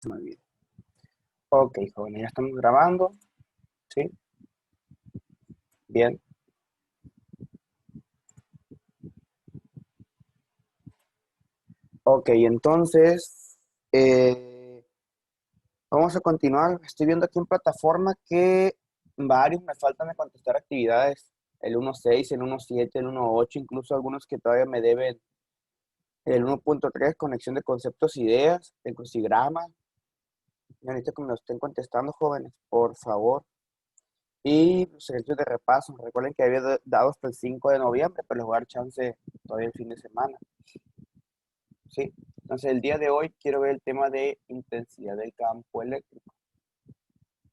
Muy bien. Ok, jóvenes, ya estamos grabando. ¿Sí? Bien. Ok, entonces, vamos a continuar. Estoy viendo aquí en plataforma que varios me faltan de contestar actividades. El 1.6, el 1.7, el 1.8, incluso algunos que todavía me deben. El 1.3, conexión de conceptos e ideas, el crucigrama. Necesito que me lo estén contestando, jóvenes, por favor. Y los ejercicios de repaso. Recuerden que había dado hasta el 5 de noviembre, pero les voy a dar chance todavía el fin de semana. ¿Sí? Entonces, el día de hoy quiero ver el tema de intensidad del campo eléctrico.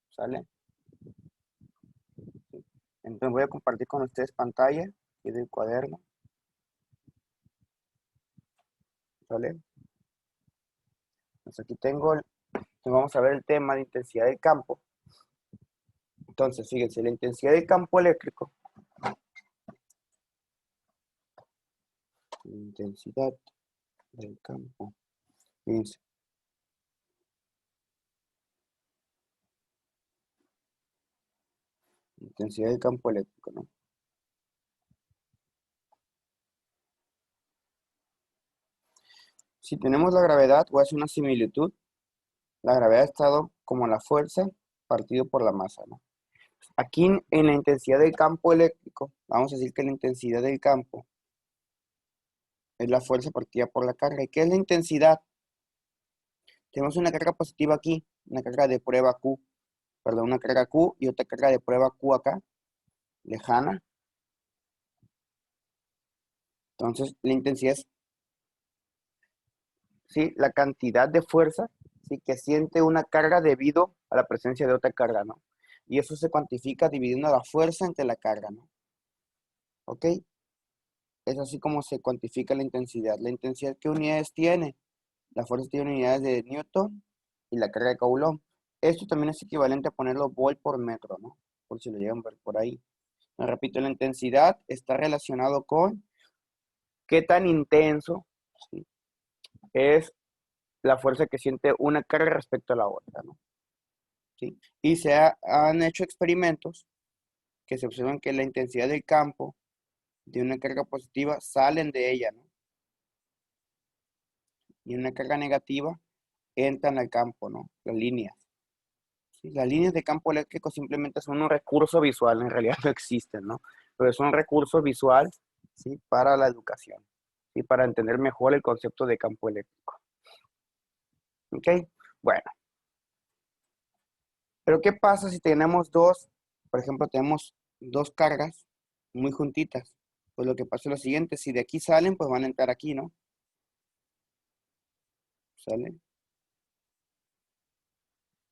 ¿Sale? ¿Sí? Entonces, voy a compartir con ustedes pantalla y del cuaderno. ¿Sale? Entonces, aquí vamos a ver el tema de intensidad del campo. Entonces, fíjense, la intensidad del campo eléctrico. Intensidad del campo. Fíjense. Intensidad del campo eléctrico, ¿no? Si tenemos la gravedad, voy a hacer una similitud. La gravedad ha estado como la fuerza partido por la masa, ¿no? Aquí en la intensidad del campo eléctrico, vamos a decir que la intensidad del campo es la fuerza partida por la carga. ¿Y qué es la intensidad? Tenemos una carga positiva aquí, una carga de prueba Q, perdón, una carga Q y otra carga de prueba Q acá, lejana. Entonces, la intensidad es, ¿sí?, la cantidad de fuerza, ¿sí?, que siente una carga debido a la presencia de otra carga, ¿no? Y eso se cuantifica dividiendo la fuerza entre la carga, ¿no? ¿Ok? Es así como se cuantifica la intensidad. ¿La intensidad qué unidades tiene? La fuerza tiene unidades de Newton y la carga de Coulomb. Esto también es equivalente a ponerlo volt por metro, ¿no? Por si lo llegan a ver por ahí. Me repito, la intensidad está relacionado con qué tan intenso, ¿sí?, es la fuerza que siente una carga respecto a la otra, ¿no? ¿Sí? Y han hecho experimentos que se observan que la intensidad del campo de una carga positiva salen de ella, ¿no? Y una carga negativa entran al campo, ¿no? Las líneas. ¿Sí? Las líneas de campo eléctrico simplemente son un recurso visual, en realidad no existen, ¿no? Pero es un recurso visual, ¿sí?, para la educación, ¿sí?, para entender mejor el concepto de campo eléctrico. ¿Ok? Bueno. Pero ¿qué pasa si tenemos por ejemplo, tenemos dos cargas muy juntitas? Pues lo que pasa es lo siguiente, si de aquí salen, pues van a entrar aquí, ¿no? ¿Sale?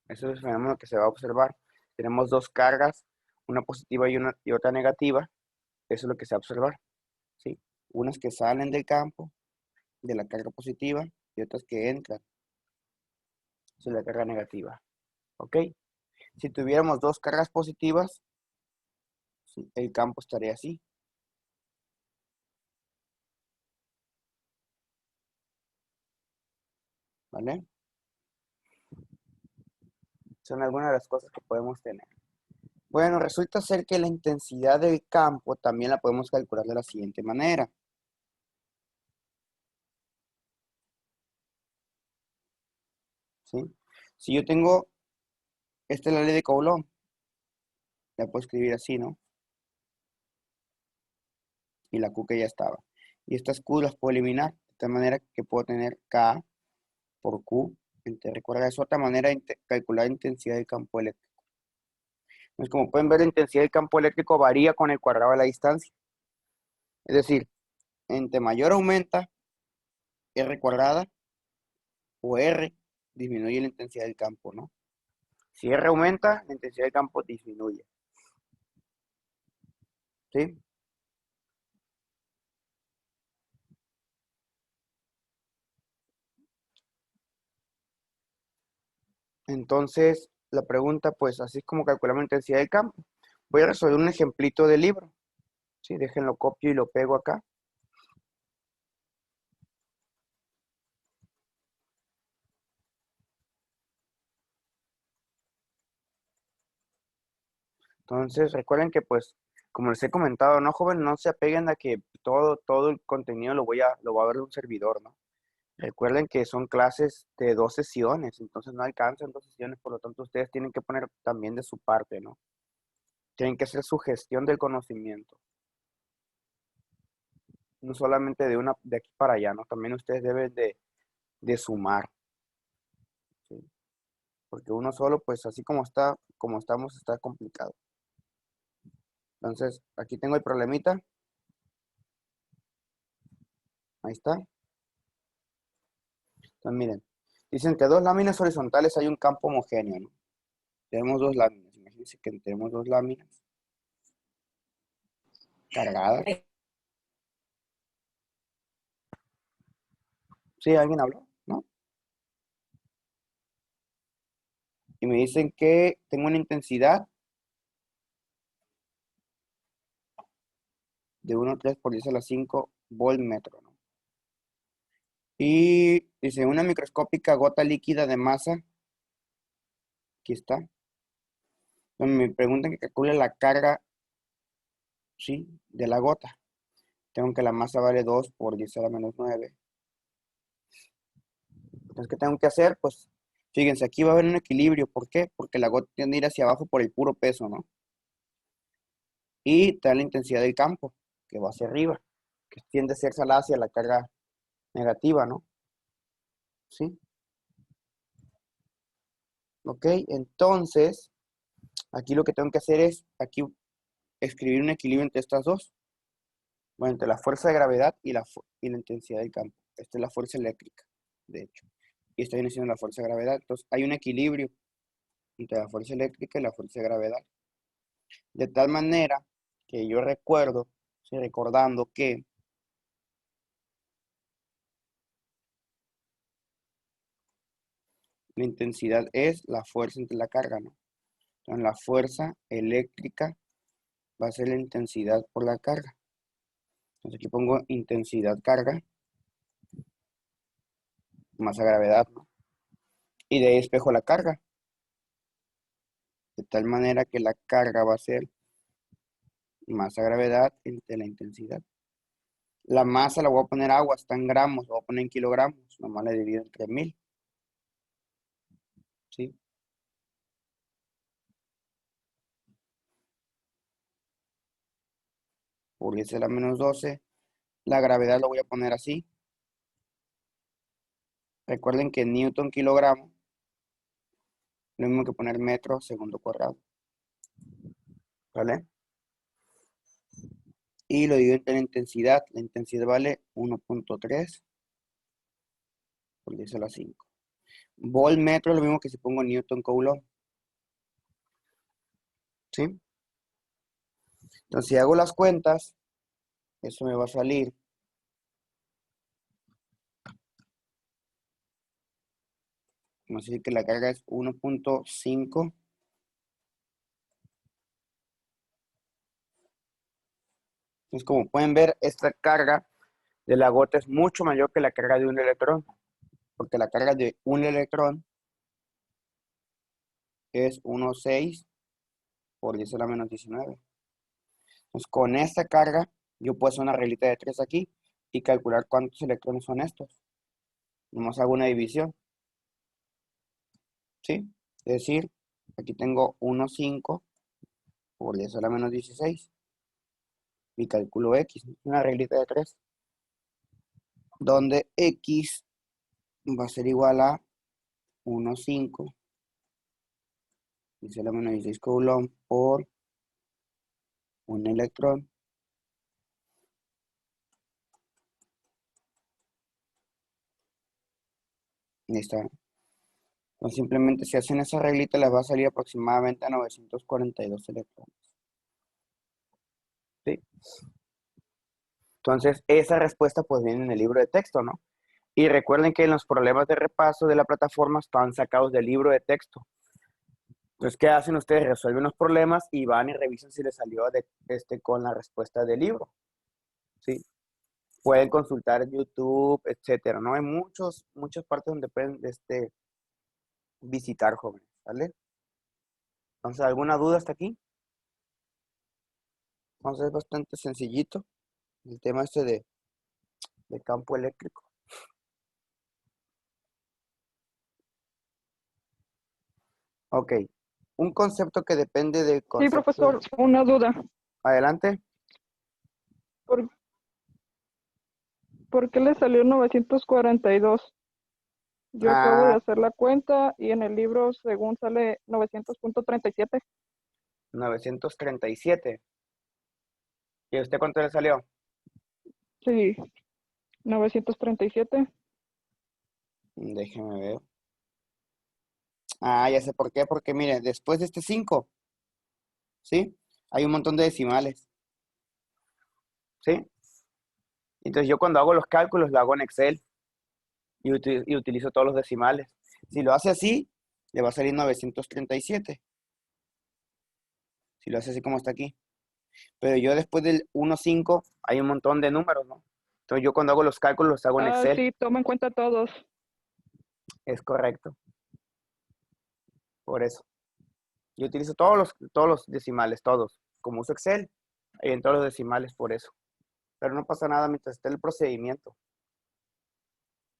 Eso es el fenómeno que se va a observar. Tenemos dos cargas, una positiva y otra negativa. Eso es lo que se va a observar, ¿sí? Unas que salen del campo, de la carga positiva, y otras que entran, de la carga negativa. ¿Ok? Si tuviéramos dos cargas positivas, ¿sí?, el campo estaría así. ¿Vale? Son algunas de las cosas que podemos tener. Bueno, resulta ser que la intensidad del campo también la podemos calcular de la siguiente manera. ¿Sí? Si yo tengo, esta es la ley de Coulomb, la puedo escribir así, ¿no? Y la Q que ya estaba. Y estas Q las puedo eliminar, de tal manera que puedo tener K por Q. Recuerda, es otra manera de calcular la intensidad del campo eléctrico. Entonces, como pueden ver, la intensidad del campo eléctrico varía con el cuadrado de la distancia. Es decir, entre mayor aumenta R cuadrada o R, disminuye la intensidad del campo, ¿no? Si R aumenta, la intensidad del campo disminuye. ¿Sí? Entonces, la pregunta, pues, así es como calculamos la intensidad del campo. Voy a resolver un ejemplito del libro. ¿Sí? Déjenlo copio y lo pego acá. Entonces, recuerden que, pues, como les he comentado, ¿no, joven? No se apeguen a que todo el contenido lo va a ver un servidor, ¿no? Recuerden que son clases de 2 sesiones, entonces no alcanzan 2 sesiones, por lo tanto, ustedes tienen que poner también de su parte, ¿no? Tienen que hacer su gestión del conocimiento. No solamente de aquí para allá, ¿no? También ustedes deben de sumar, ¿sí? Porque uno solo, pues así como estamos, está complicado. Entonces, aquí tengo el problemita. Ahí está. Entonces, miren, dicen que 2 láminas horizontales hay un campo homogéneo, ¿no? Tenemos 2 láminas. Imagínense que tenemos 2 láminas cargadas. ¿Sí? ¿Alguien habló? ¿No? Y me dicen que tengo una intensidad de 1,3 por 10 a la 5 voltmetro, ¿no? Y dice, una microscópica gota líquida de masa, aquí está. Entonces, me preguntan que calcule la carga, ¿sí? De la gota. Tengo que la masa vale 2 por 10 a la menos 9. Entonces, ¿qué tengo que hacer? Pues, fíjense, aquí va a haber un equilibrio. ¿Por qué? Porque la gota tiende a ir hacia abajo por el puro peso, ¿no? Y te da la intensidad del campo, que va hacia arriba, que tiende a ser salada hacia la carga negativa, ¿no? ¿Sí? Ok, entonces, aquí lo que tengo que hacer es, aquí, escribir un equilibrio entre estas dos. Bueno, entre la fuerza de gravedad y la intensidad del campo. Esta es la fuerza eléctrica, de hecho. Y esto viene siendo la fuerza de gravedad. Entonces, hay un equilibrio entre la fuerza eléctrica y la fuerza de gravedad. De tal manera que yo recuerdo, sí, recordando que la intensidad es la fuerza entre la carga, ¿no? Entonces, la fuerza eléctrica va a ser la intensidad por la carga. Entonces, aquí pongo intensidad carga, masa gravedad, ¿no? Y de ahí espejo la carga. De tal manera que la carga va a ser masa gravedad entre la intensidad. La masa la voy a poner agua, está en gramos, la voy a poner en kilogramos, nomás la divido entre 1000, ¿sí? Por 10 a la menos 12. La gravedad lo voy a poner así. Recuerden que Newton kilogramo, lo mismo que poner metro segundo cuadrado, ¿vale? Y lo divido entre la intensidad. La intensidad vale 1,3 por 10 a la 5. Volt metro, lo mismo que si pongo Newton Coulomb, ¿sí? Entonces, si hago las cuentas, eso me va a salir. Vamos a decir que la carga es 1,5. Entonces, como pueden ver, esta carga de la gota es mucho mayor que la carga de un electrón, porque la carga de un electrón es 1,6 por 10 a la menos 19. Entonces, con esta carga, yo puedo hacer una reglita de 3 aquí y calcular cuántos electrones son estos. Nomás hago una división, ¿sí? Es decir, aquí tengo 1,5 por 10 a la menos 16 y calculo X, una reglita de 3, donde X va a ser igual a 1,5 10 a la menos 16 coulomb por un electrón. Ahí está. Entonces, simplemente si hacen esa reglita les va a salir aproximadamente a 942 electrones. ¿Sí? Entonces, esa respuesta pues viene en el libro de texto, ¿no? Y recuerden que en los problemas de repaso de la plataforma están sacados del libro de texto. Entonces, ¿qué hacen ustedes? Resuelven los problemas y van y revisan si les salió con la respuesta del libro, ¿sí? Pueden consultar YouTube, etcétera, ¿no? Hay muchas partes donde pueden visitar, jóvenes, ¿vale? Entonces, ¿alguna duda hasta aquí? Vamos a ver bastante sencillito el tema este de campo eléctrico. Ok, un concepto que depende del Sí, concepto. profesor, una duda. Adelante. ¿Por, por qué le salió 942? Yo acabo de Ah, hacer la cuenta y en el libro, según sale 900.37. 937. ¿Y a usted cuánto le salió? Sí, 937. Déjeme ver. Ah, ya sé por qué, porque mire, después de este 5, ¿sí? Hay un montón de decimales, ¿sí? Entonces yo cuando hago los cálculos lo hago en Excel y utilizo todos los decimales. Si lo hace así, le va a salir 937. Si lo hace así como está aquí. Pero yo después del 1,5 hay un montón de números, ¿no? Entonces yo cuando hago los cálculos los hago en Ah, Excel. sí, toma en cuenta todos. Es correcto, por eso. Yo utilizo todos los decimales, todos. Como uso Excel, en todos los decimales, por eso. Pero no pasa nada mientras esté el procedimiento.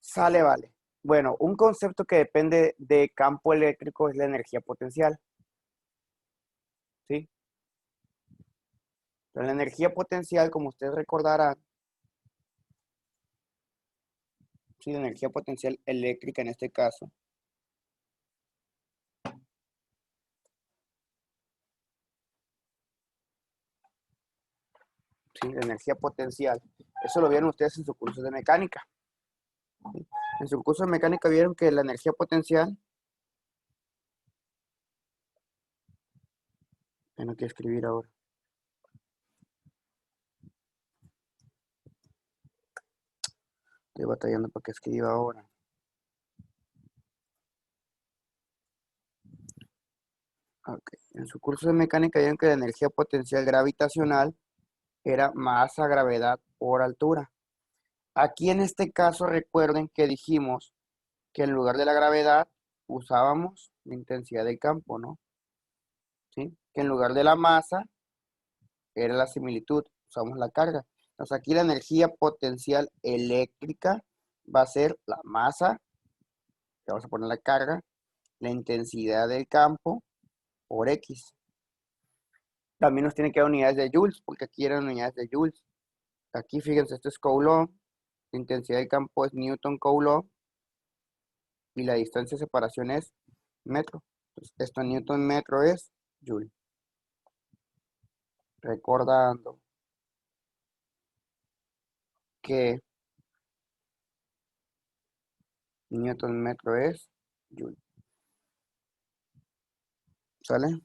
Sale, vale. Bueno, un concepto que depende de campo eléctrico es la energía potencial, ¿sí? Pero la energía potencial, como ustedes recordarán, sí, la energía potencial eléctrica en este caso, sí, la energía potencial, eso lo vieron ustedes en su curso de mecánica, ¿sí? En su curso de mecánica vieron que la energía potencial, no quiero escribir ahora, estoy batallando para que escriba ahora. Ok. En su curso de mecánica vieron que la energía potencial gravitacional era masa, gravedad por altura. Aquí en este caso recuerden que dijimos que en lugar de la gravedad usábamos la intensidad del campo, ¿no? ¿Sí? Que en lugar de la masa era la similitud, usamos la carga. Entonces aquí la energía potencial eléctrica va a ser la masa, que vamos a poner la carga, la intensidad del campo por X. También nos tiene que dar unidades de joules, porque aquí eran unidades de joules. Aquí fíjense, esto es Coulomb, la intensidad del campo es Newton Coulomb y la distancia de separación es metro. Entonces, esto en Newton metro es Joule. Recordando que Newton metro es Joule. ¿Sale?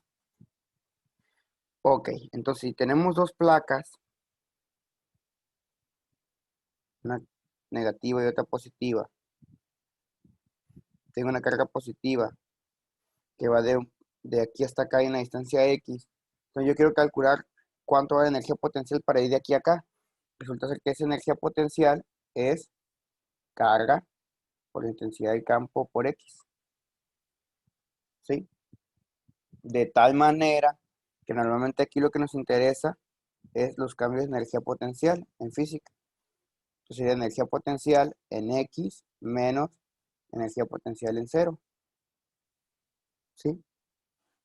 Ok, entonces si tenemos dos placas, una negativa y otra positiva, tengo una carga positiva que va de aquí hasta acá en la distancia X. Entonces yo quiero calcular cuánto va de energía potencial para ir de aquí a acá. Resulta ser que esa energía potencial es carga por la intensidad del campo por X. ¿Sí? De tal manera que normalmente aquí lo que nos interesa es los cambios de energía potencial en física. Entonces sería energía potencial en X menos energía potencial en cero. ¿Sí?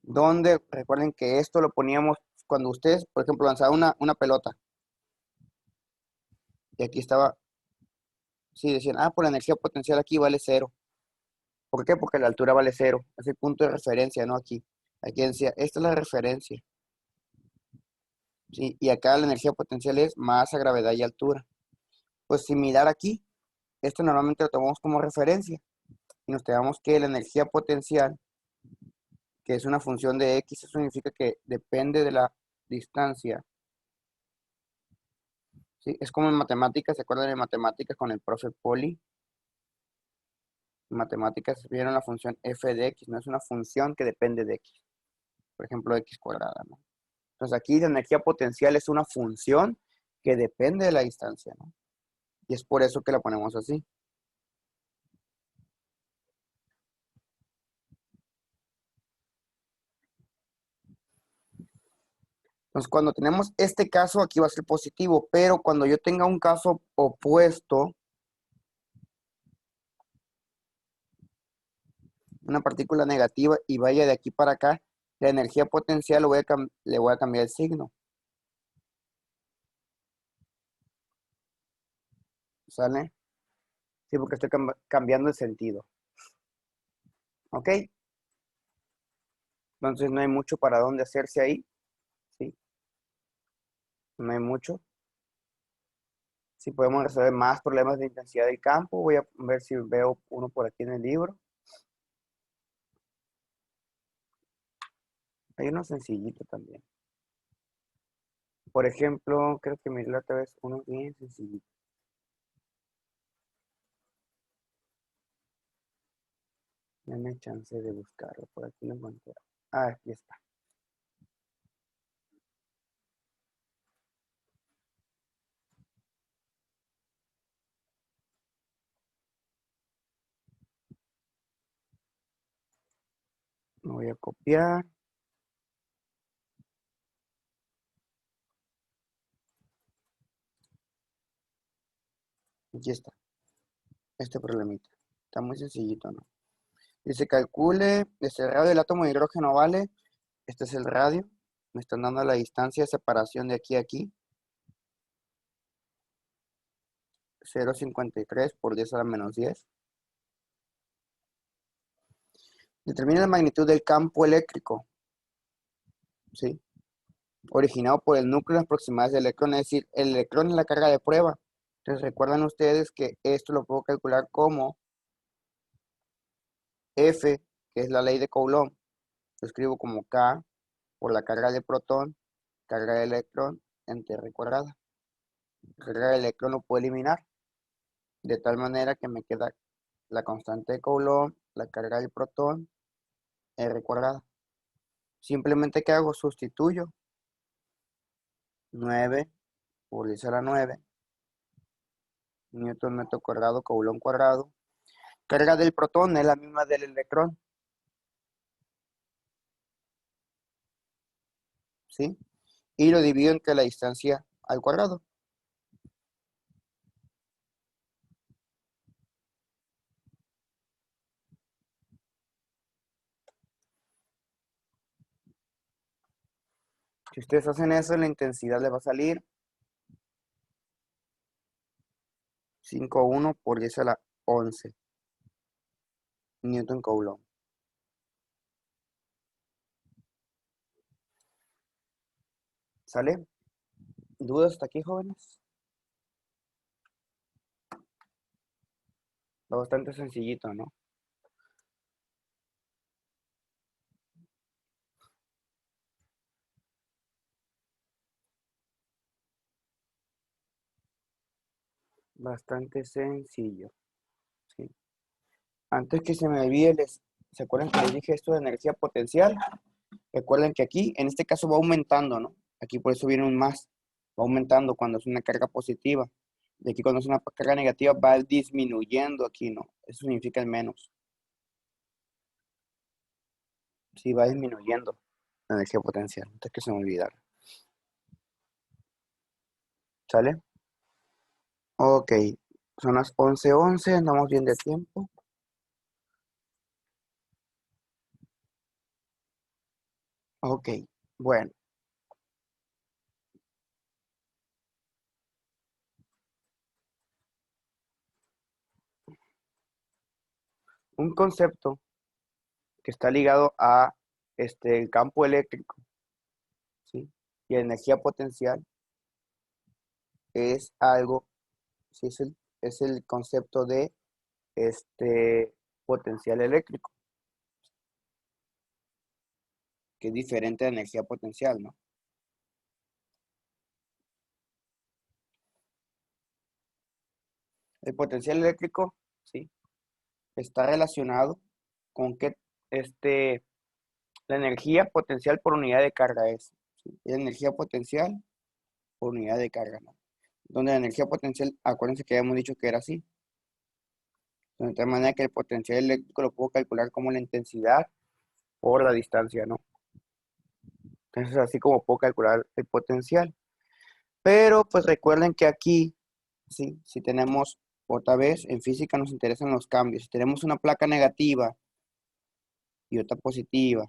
Donde recuerden que esto lo poníamos cuando ustedes, por ejemplo, lanzaban una pelota. Y aquí estaba, sí, decían, por la energía potencial aquí vale cero. ¿Por qué? Porque la altura vale cero. Es el punto de referencia, ¿no? Aquí decía, esta es la referencia. ¿Sí? Y acá la energía potencial es masa, gravedad y altura. Pues similar aquí, esto normalmente lo tomamos como referencia y nos tenemos que la energía potencial, que es una función de X, eso significa que depende de la distancia. ¿Sí? Es como en matemáticas, ¿se acuerdan de matemáticas con el profe Poli? En matemáticas vieron la función f de X, no es una función que depende de X. Por ejemplo, X cuadrada, ¿no? Entonces aquí la energía potencial es una función que depende de la distancia, ¿no? Y es por eso que la ponemos así. Entonces, cuando tenemos este caso, aquí va a ser positivo, pero cuando yo tenga un caso opuesto, una partícula negativa y vaya de aquí para acá, la energía potencial le voy a cambiar el signo. ¿Sale? Sí, porque estoy cambiando el sentido. ¿Ok? Entonces no hay mucho para dónde hacerse ahí. ¿Sí? No hay mucho. Si podemos resolver más problemas de intensidad del campo, voy a ver si veo uno por aquí en el libro. Hay uno sencillito también. Por ejemplo, creo que miré la otra vez uno bien sencillito. Dame chance de buscarlo. Por aquí lo encontré. Ah, aquí está. Lo voy a copiar. Aquí está. Este problemita. Está muy sencillito, ¿no? Dice, calcule, este radio del átomo de hidrógeno vale. Este es el radio. Me están dando la distancia de separación de aquí a aquí. 0,53 por 10 a la menos 10. Determina la magnitud del campo eléctrico, ¿sí? Originado por el núcleo de aproximadas del electrón, es decir, el electrón es la carga de prueba. Entonces recuerdan ustedes que esto lo puedo calcular como F, que es la ley de Coulomb. Lo escribo como K por la carga de protón, carga de electrón, entre R cuadrada. La carga de electrón lo puedo eliminar, de tal manera que me queda la constante de Coulomb, la carga del protón, R cuadrada. Simplemente, ¿qué hago? Sustituyo 9 por 10 a la 9, Newton metro cuadrado, Coulomb cuadrado. Carga del protón es la misma del electrón, ¿sí? Y lo divido entre la distancia al cuadrado. Si ustedes hacen eso, la intensidad le va a salir 5,1 por 10 a la 11 Newton Coulomb. ¿Sale? ¿Dudas hasta aquí, jóvenes? Está bastante sencillito, ¿no? Bastante sencillo, ¿sí? Antes que se me olvide, ¿se acuerdan que les dije esto de energía potencial? Recuerden que aquí, en este caso, va aumentando, ¿no? Aquí por eso viene un más. Va aumentando cuando es una carga positiva. De aquí cuando es una carga negativa va disminuyendo aquí, ¿no? Eso significa el menos. Sí, va disminuyendo la energía potencial. Antes que se me olvidara. ¿Sale? Ok. Son las 11:11. Andamos bien de tiempo. Ok. Bueno. Un concepto que está ligado a el campo eléctrico, ¿sí? Y energía potencial es algo, ¿sí? Es el concepto de potencial eléctrico, que es diferente de energía potencial, ¿no? El potencial eléctrico, ¿sí? Está relacionado con que la energía potencial por unidad de carga es, ¿sí? La energía potencial por unidad de carga, ¿no? Donde la energía potencial, acuérdense que habíamos dicho que era así. De tal manera que el potencial eléctrico lo puedo calcular como la intensidad por la distancia, ¿no? Entonces, así como puedo calcular el potencial. Pero, pues recuerden que aquí, ¿sí? Si tenemos, otra vez, en física nos interesan los cambios. Si tenemos una placa negativa y otra positiva,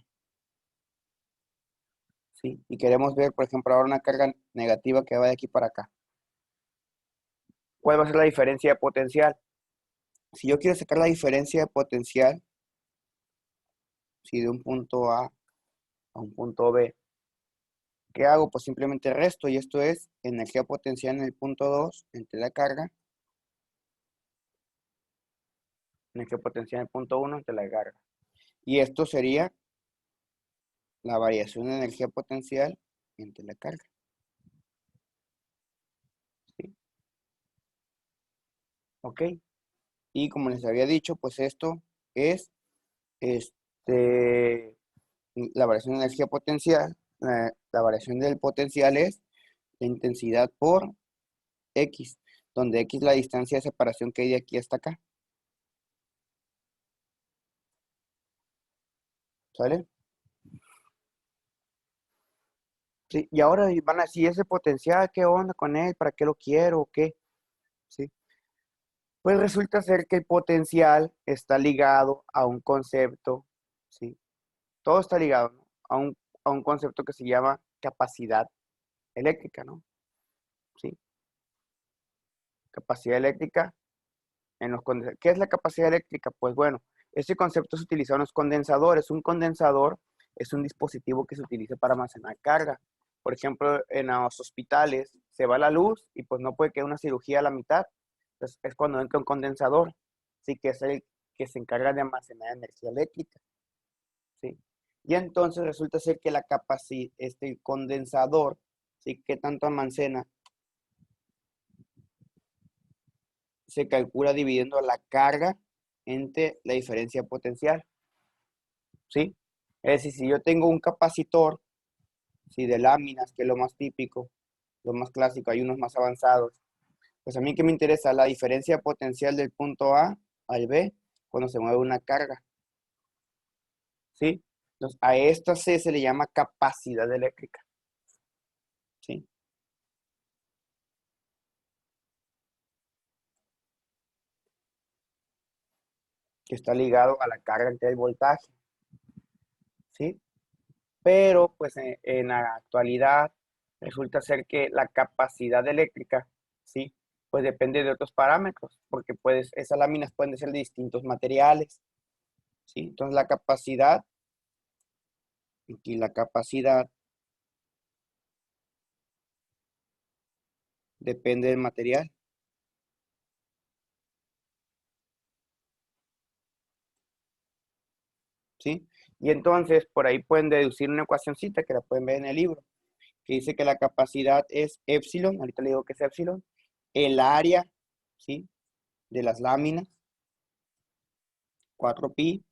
¿sí? Y queremos ver, por ejemplo, ahora una carga negativa que va de aquí para acá. ¿Cuál va a ser la diferencia de potencial? Si yo quiero sacar la diferencia de potencial, si de un punto A a un punto B, ¿qué hago? Pues simplemente resto, y esto es energía potencial en el punto 2 entre la carga, energía potencial en el punto 1 entre la carga. Y esto sería la variación de energía potencial entre la carga. ¿Sí? ¿Ok? Y como les había dicho, pues esto es la variación de energía potencial. La variación del potencial es la intensidad por X, donde X es la distancia de separación que hay de aquí hasta acá. ¿Sale? Sí, y ahora van a decir, ese potencial, ¿qué onda con él? ¿Para qué lo quiero? ¿O qué? ¿Sí? Pues resulta ser que el potencial está ligado a un concepto, ¿sí? Todo está ligado, ¿no? A un concepto que se llama capacidad eléctrica, ¿no? ¿Sí? Capacidad eléctrica en los condensadores. ¿Qué es la capacidad eléctrica? Pues bueno, este concepto se utiliza en los condensadores. Un condensador es un dispositivo que se utiliza para almacenar carga. Por ejemplo, en los hospitales se va la luz y pues no puede quedar una cirugía a la mitad. Entonces es cuando entra un condensador, sí, que es el que se encarga de almacenar energía eléctrica, ¿sí? Y entonces resulta ser que la capacidad, este condensador, ¿sí? ¿Qué tanto almacena? Se calcula dividiendo la carga entre la diferencia potencial, ¿sí? Es decir, si yo tengo un capacitor, ¿sí? De láminas, que es lo más típico, lo más clásico, hay unos más avanzados, pues a mí que me interesa la diferencia potencial del punto A al B cuando se mueve una carga, ¿sí? Entonces, a esta C se le llama capacidad eléctrica, ¿sí? Que está ligado a la carga entre el voltaje, ¿sí? Pero pues en la actualidad resulta ser que la capacidad eléctrica, ¿sí? Pues depende de otros parámetros, porque pues esas láminas pueden ser de distintos materiales, ¿sí? Entonces la capacidad, aquí la capacidad depende del material, ¿sí? Y entonces por ahí pueden deducir una ecuacióncita que la pueden ver en el libro, que dice que la capacidad es epsilon, ahorita le digo que es epsilon, el área, ¿sí? De las láminas, 4pi,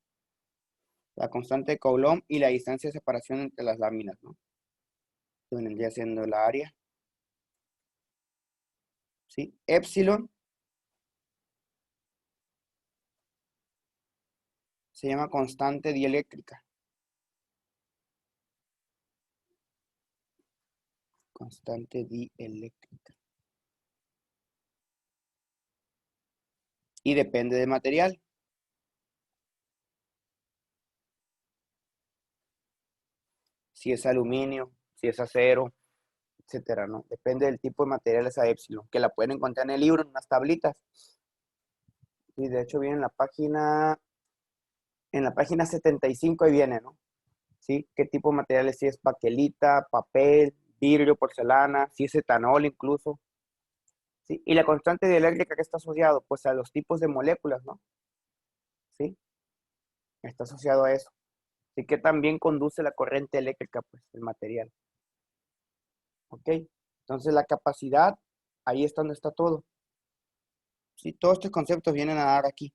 la constante de Coulomb y la distancia de separación entre las láminas, ¿no? Que vendría siendo la área, ¿sí? Epsilon se llama constante dieléctrica. Constante dieléctrica. Y depende del material. Si es aluminio, si es acero, etcétera, ¿no? Depende del tipo de material esa epsilon, que la pueden encontrar en el libro, en unas tablitas. Y de hecho viene en la página 75 ahí viene, ¿no? ¿Sí? ¿Qué tipo de materiales? Si es baquelita, papel, vidrio, porcelana, si es etanol incluso. ¿Sí? Y la constante dieléctrica que está asociado, pues a los tipos de moléculas, ¿no? ¿Sí? Está asociado a eso. Así que también conduce la corriente eléctrica, pues, el material. ¿Ok? Entonces la capacidad, ahí es donde está todo. ¿Sí? Todos estos conceptos vienen a dar aquí.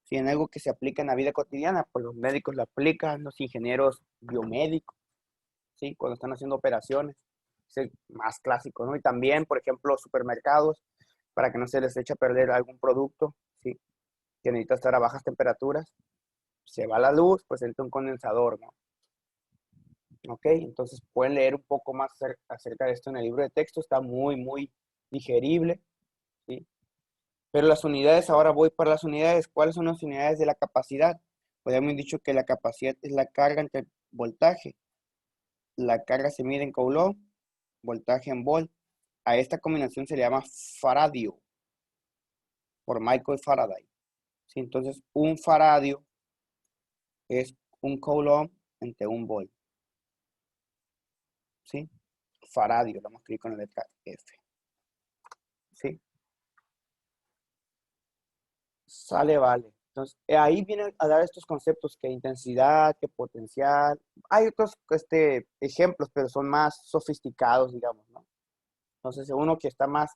Si en algo que se aplica en la vida cotidiana, pues los médicos lo aplican, los ingenieros biomédicos, ¿sí? Cuando están haciendo operaciones. Es el más clásico, ¿no? Y también, por ejemplo, los supermercados, para que no se les eche a perder algún producto, ¿sí? Que necesita estar a bajas temperaturas. Se va la luz, pues entra un condensador, ¿no? ¿Ok? Entonces pueden leer un poco más acerca de esto en el libro de texto. Está muy digerible, ¿sí? Pero las unidades, ahora voy para las unidades. ¿Cuáles son las unidades de la capacidad? Pues ya hemos dicho que la capacidad es la carga entre voltaje. La carga se mide en coulomb, voltaje en volt. A esta combinación se le llama faradio, por Michael Faraday. ¿Sí? Entonces, un faradio es un coulomb entre un volt. ¿Sí? Faradio, lo vamos a escribir con la letra F. ¿Sí? Sale, vale. Entonces, ahí vienen a dar estos conceptos que intensidad, que potencial. Hay otros ejemplos, pero son más sofisticados, digamos, ¿no? Entonces, uno que está más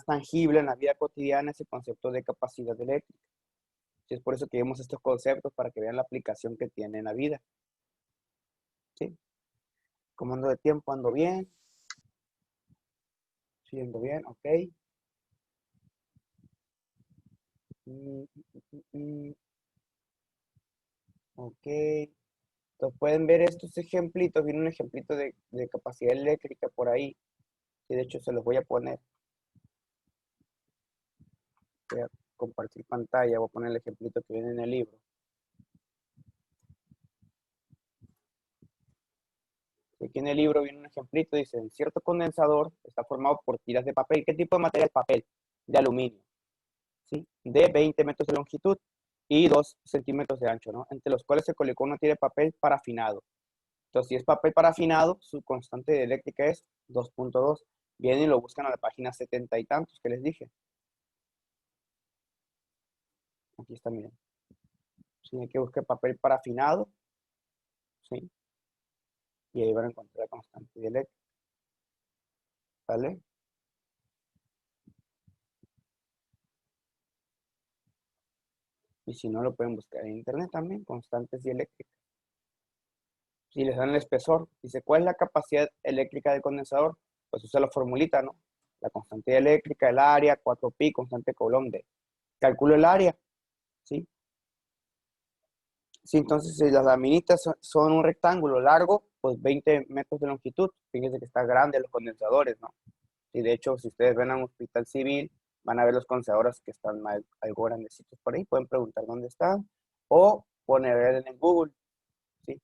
tangible en la vida cotidiana es el concepto de capacidad eléctrica. Y es por eso que vemos estos conceptos, para que vean la aplicación que tiene en la vida. ¿Sí? ¿Cómo ando de tiempo? ¿Ando bien? ¿Sí ando bien? Ok. Mm, ok. Entonces pueden ver estos ejemplitos. Viene un ejemplito de capacidad eléctrica por ahí. Y de hecho se los voy a poner. Voy a compartir pantalla. Voy a poner el ejemplito que viene en el libro. Aquí en el libro viene un ejemplito. Dice, en cierto condensador está formado por tiras de papel. ¿Qué tipo de material? Papel. De aluminio. ¿Sí? De 20 metros de longitud y 2 centímetros de ancho, ¿no? Entre los cuales se colocó una tira de papel parafinado. Entonces, si es papel parafinado, su constante de eléctrica es 2.2. Vienen y lo buscan a la página 70 y tantos que les dije. Aquí está, miren. Si hay que buscar papel parafinado, ¿sí? Y ahí van a encontrar la constante de eléctrica. ¿Vale? Y si no, lo pueden buscar en internet también, constantes dieléctricas. Si les dan el espesor, dice, ¿cuál es la capacidad eléctrica del condensador? Pues usa la formulita, ¿no? La constante eléctrica, el área, 4pi, constante Coulomb de. Calculo el área, ¿sí? Sí, entonces si las laminitas son un rectángulo largo, pues 20 metros de longitud. Fíjense que está grande los condensadores, ¿no? Y de hecho, si ustedes ven a un hospital civil, van a ver los condensadores que están algo grandecitos por ahí. Pueden preguntar dónde están o poner en Google, ¿sí?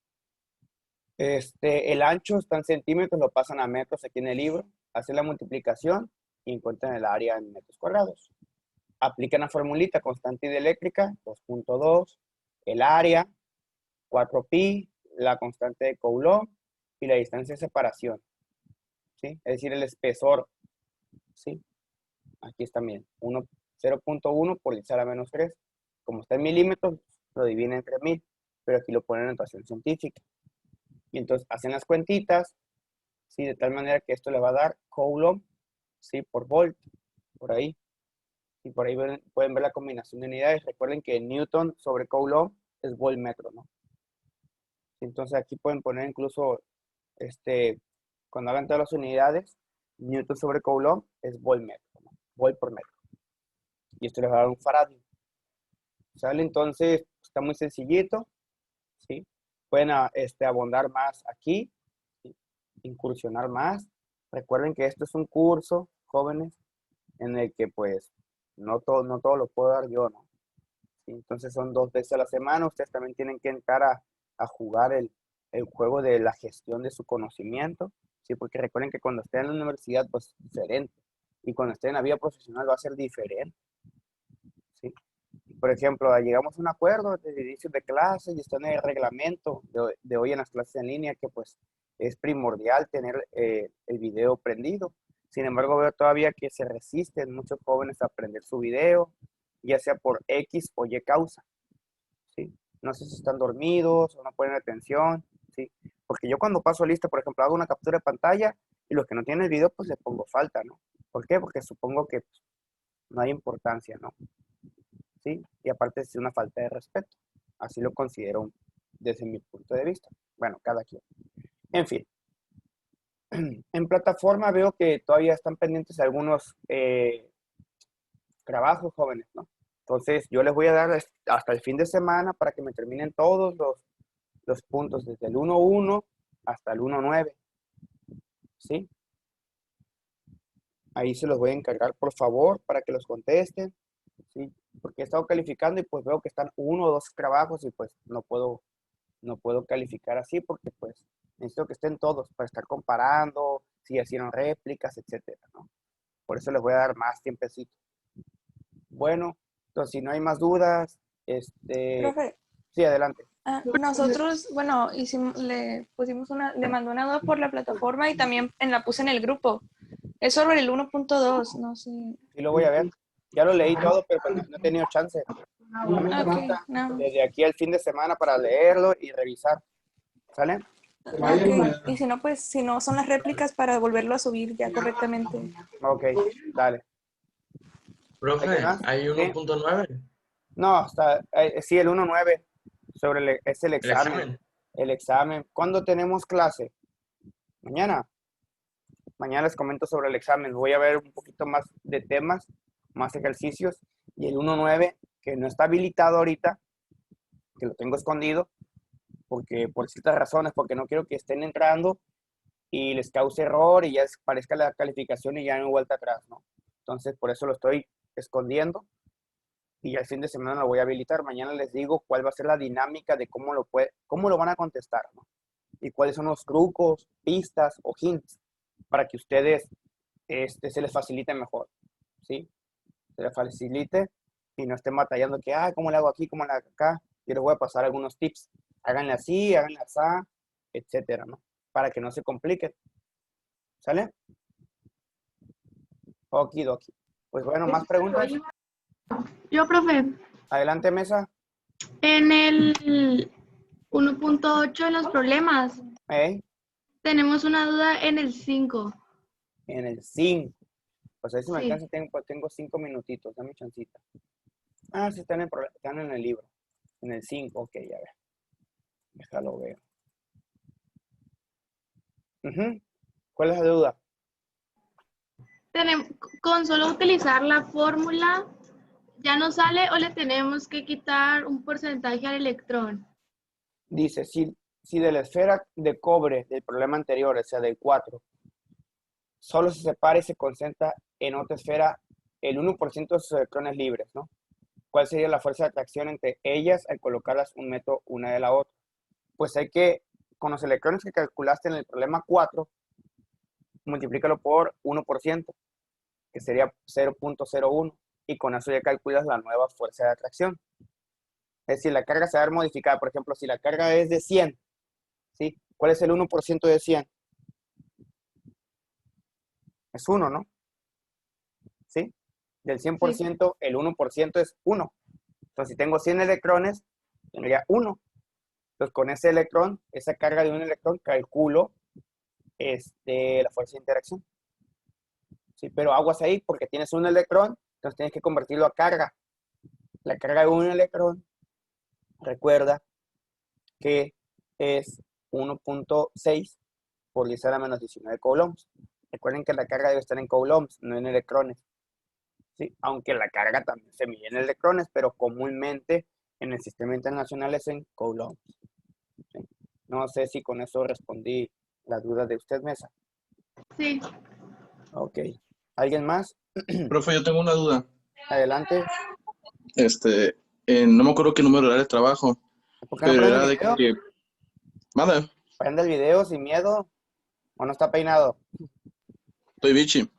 El ancho está en centímetros, lo pasan a metros aquí en el libro. Hacen la multiplicación y encuentran el área en metros cuadrados. Aplican la formulita, constante dieléctrica, 2.2, el área, 4pi, la constante de Coulomb y la distancia de separación, ¿sí? Es decir, el espesor, ¿sí? Aquí está bien, 0.1 por 10 a la menos 3. Como está en milímetros, lo dividen entre 1000, pero aquí lo ponen en notación científica. Y entonces hacen las cuentitas, ¿sí? De tal manera que esto le va a dar Coulomb, ¿sí? Por volt, por ahí. Y por ahí pueden ver la combinación de unidades. Recuerden que Newton sobre Coulomb es voltmetro, ¿no? Entonces aquí pueden poner incluso, cuando hagan todas las unidades, Newton sobre Coulomb es voltmetro, ¿no? Volt por metro. Y esto les va a dar un faradio. ¿Sale? Entonces está muy sencillito, ¿sí? Pueden abondar más aquí, ¿sí? Incursionar más. Recuerden que esto es un curso, jóvenes, en el que pues no todo lo puedo dar yo, ¿no? ¿Sí? Entonces son 2 veces a la semana. Ustedes también tienen que entrar a jugar el juego de la gestión de su conocimiento, ¿sí? Porque recuerden que cuando estén en la universidad, pues es diferente. Y cuando estén en la vida profesional va a ser diferente, ¿sí? Por ejemplo, llegamos a un acuerdo de inicio de clase y está en el reglamento de hoy en las clases en línea que pues es primordial tener el video prendido. Sin embargo, veo todavía que se resisten muchos jóvenes a prender su video, ya sea por X o Y causa, ¿sí? No sé si están dormidos o no ponen atención, ¿sí? Porque yo cuando paso lista, por ejemplo, hago una captura de pantalla y los que no tienen el video, pues les pongo falta, ¿no? ¿Por qué? Porque supongo que pues, no hay importancia, ¿no? ¿Sí? Y aparte es una falta de respeto. Así lo considero desde mi punto de vista. Bueno, cada quien. En fin. En plataforma veo que todavía están pendientes algunos trabajos jóvenes, ¿no? Entonces yo les voy a dar hasta el fin de semana para que me terminen todos los puntos desde el 1.1 hasta el 1.9, ¿sí? Ahí se los voy a encargar, por favor, para que los contesten, ¿sí? Porque he estado calificando y pues veo que están 1 o 2 trabajos y pues no puedo calificar así porque pues necesito que estén todos para estar comparando, si hicieron réplicas, etcétera, ¿no? Por eso les voy a dar más tiempecito. Bueno, entonces si no hay más dudas, Profe, sí, adelante. nosotros, bueno, le pusimos le mandó una duda por la plataforma y también la puse en el grupo. Es sobre el 1.2, no sé. Sí lo voy a ver. Ya lo leí todo, pero pues no he tenido chance. Ok, no. Desde aquí al fin de semana para leerlo y revisar. ¿Sale? Ok. Y si no, pues, si no son las réplicas para volverlo a subir ya correctamente. Ok, dale. Profe, ¿Alguien más? hay Sí. 1.9, No, sí, el 1.9 sobre es el el examen. examen. El examen. ¿Cuándo tenemos clase? Mañana. Mañana les comento sobre el examen. Voy a ver un poquito más de temas, más ejercicios. Y el 1.9, que no está habilitado ahorita, que lo tengo escondido, porque por ciertas razones, porque no quiero que estén entrando y les cause error y ya parezca la calificación y ya no hay vuelta atrás, ¿no? Entonces, por eso lo estoy escondiendo y al fin de semana lo voy a habilitar. Mañana les digo cuál va a ser la dinámica de cómo lo van a contestar, ¿no? Y cuáles son los trucos, pistas o hints para que ustedes se les facilite mejor, ¿sí? Se les facilite y no estén batallando que, ¿cómo le hago aquí? ¿Cómo le hago acá? Yo les voy a pasar algunos tips. Háganle así, háganle así, etcétera, ¿no? Para que no se compliquen. ¿Sale? Okidoki. Pues bueno, ¿más preguntas? Yo, profe, Adelante, mesa. en el 1.8 de los problemas, tenemos una duda en el 5. En el 5. Pues ahí si me Sí. alcanza, tengo 5 minutitos. Dame chancita. Sí, están en el libro. En el 5, ok, ya ver. Déjalo ver. ¿Cuál es la duda? Con solo utilizar la fórmula, ¿ya nos sale o le tenemos que quitar un porcentaje al electrón? Dice, si de la esfera de cobre del problema anterior, o sea, del 4, solo se separa y se concentra en otra esfera el 1% de sus electrones libres, ¿no? ¿Cuál sería la fuerza de atracción entre ellas al colocarlas un metro una de la otra? Pues hay que, con los electrones que calculaste en el problema 4, multiplícalo por 1%, que sería 0.01, y con eso ya calculas la nueva fuerza de atracción. Es decir, la carga se va a ver modificada. Por ejemplo, si la carga es de 100, ¿sí? ¿Cuál es el 1% de 100? Es 1, ¿no? ¿Sí? Del 100%, el 1% es 1. Entonces, si tengo 100 electrones, tendría 1. Entonces, con ese electrón, esa carga de un electrón, calculo la fuerza de interacción. ¿Sí? Pero aguas ahí, porque tienes un electrón, entonces tienes que convertirlo a carga. La carga de un electrón, recuerda que es 1.6 por 10 a la menos 19 coulombs. Recuerden que la carga debe estar en coulombs, no en electrones. ¿Sí? Aunque la carga también se mide en electrones, pero comúnmente en el sistema internacional es en coulombs. ¿Sí? No sé si con eso respondí las dudas de usted, mesa. Sí. Ok. ¿Alguien más? Profe, yo tengo una duda. Adelante. No me acuerdo qué número era el trabajo, ¿Por qué no pero prende era el de video? que... Manda, Prende el video sin miedo. ¿O no está peinado? estoy bichi.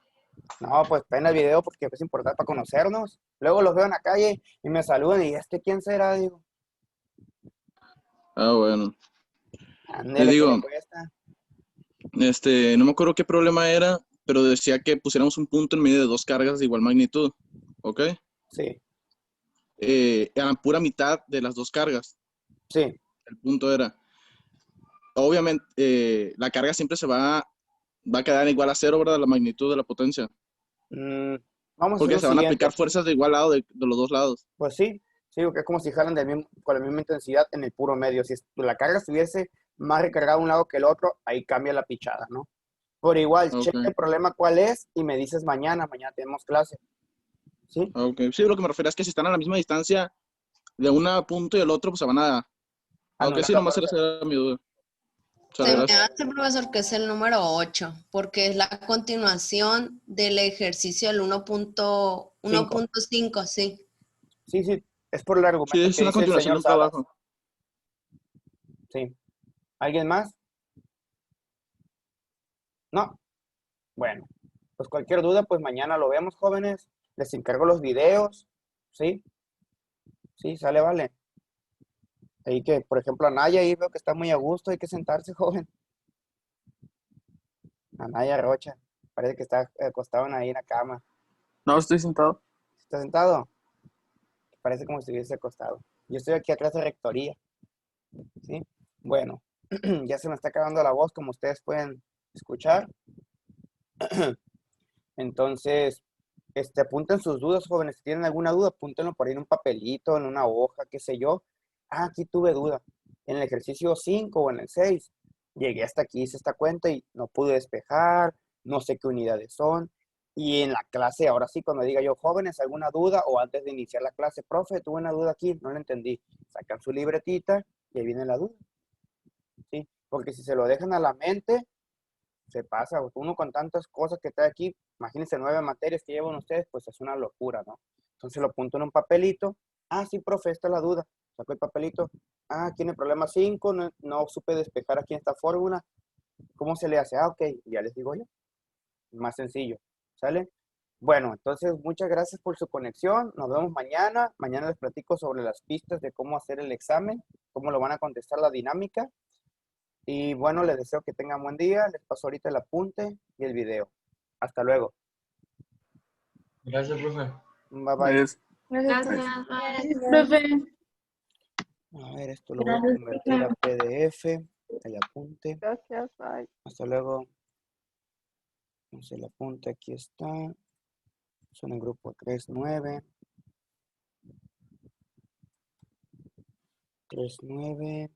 No, pues prende el video porque es importante para conocernos. Luego los veo en la calle y me saludan y ¿quién será? Digo, Bueno. Le ándele, que le digo, cuesta. no me acuerdo qué problema era, pero decía que pusiéramos un punto en medio de dos cargas de igual magnitud, ¿ok? Sí, A la pura mitad de las dos cargas. sí. El punto era, obviamente, la carga siempre va a quedar igual a cero, ¿verdad? La magnitud de la potencia. Vamos a hacer Porque lo se van a aplicar siguiente. fuerzas de igual lado de los dos lados. Pues sí, porque es como si jalan con la misma intensidad en el puro medio. Si la carga estuviese más recargada a un lado que el otro, ahí cambia la pichada, ¿no? Por igual, checa Okay. el problema cuál es y me dices mañana tenemos clase. ¿Sí? Okay. Sí, lo que me refiero es que si están a la misma distancia de un punto y el otro, pues se van a... Ok, sí, Anular la nomás fuerza. era mi duda. Sale, Se me gracias. hace, profesor, que es el número 8, porque es la continuación del ejercicio del 1.5, sí. Sí, sí, es por el Sí, argumento es que una dice el continuación señor del Salas. trabajo. Sí. ¿Alguien más? No. Bueno, pues cualquier duda, pues mañana lo vemos, jóvenes. Les encargo los videos, ¿sí? Sí, sale, vale. Ahí que, por ejemplo, Anaya ahí veo que está muy a gusto, hay que sentarse, joven. Anaya Rocha, parece que está acostado ahí en la cama. No, estoy sentado. ¿Está sentado? Parece como si estuviese acostado. Yo estoy aquí atrás de rectoría, ¿sí? Bueno, ya se me está acabando la voz, como ustedes pueden escuchar. Entonces, apunten sus dudas, jóvenes. Si tienen alguna duda, apúntenlo por ahí en un papelito, en una hoja, qué sé yo. Ah, aquí tuve duda. En el ejercicio 5 o en el 6, llegué hasta aquí, hice esta cuenta y no pude despejar, no sé qué unidades son. Y en la clase, ahora sí, cuando diga yo, jóvenes, ¿alguna duda? O antes de iniciar la clase, profe, tuve una duda aquí, no la entendí. Sacan su libretita y ahí viene la duda, ¿sí? Porque si se lo dejan a la mente, se pasa. Uno con tantas cosas que está aquí, imagínense 9 materias que llevan ustedes, pues es una locura, ¿no? Entonces lo apunto en un papelito. Ah, sí, profe, esta es la duda. Saco el papelito. Ah, tiene problema 5, no supe despejar aquí en esta fórmula. ¿Cómo se le hace? Ah, ok, ya les digo yo. Más sencillo, ¿sale? Bueno, entonces muchas gracias por su conexión. Nos vemos mañana. Mañana les platico sobre las pistas de cómo hacer el examen, cómo lo van a contestar la dinámica. Y bueno, les deseo que tengan buen día. Les paso ahorita el apunte y el video. Hasta luego. Gracias, profe. Bye bye. Adiós. Gracias. Bye. Profe. A ver, esto lo voy a convertir a PDF. El apunte. Gracias, bye. Hasta luego. Entonces el apunte aquí está. Son en grupo 3-9. 3-9.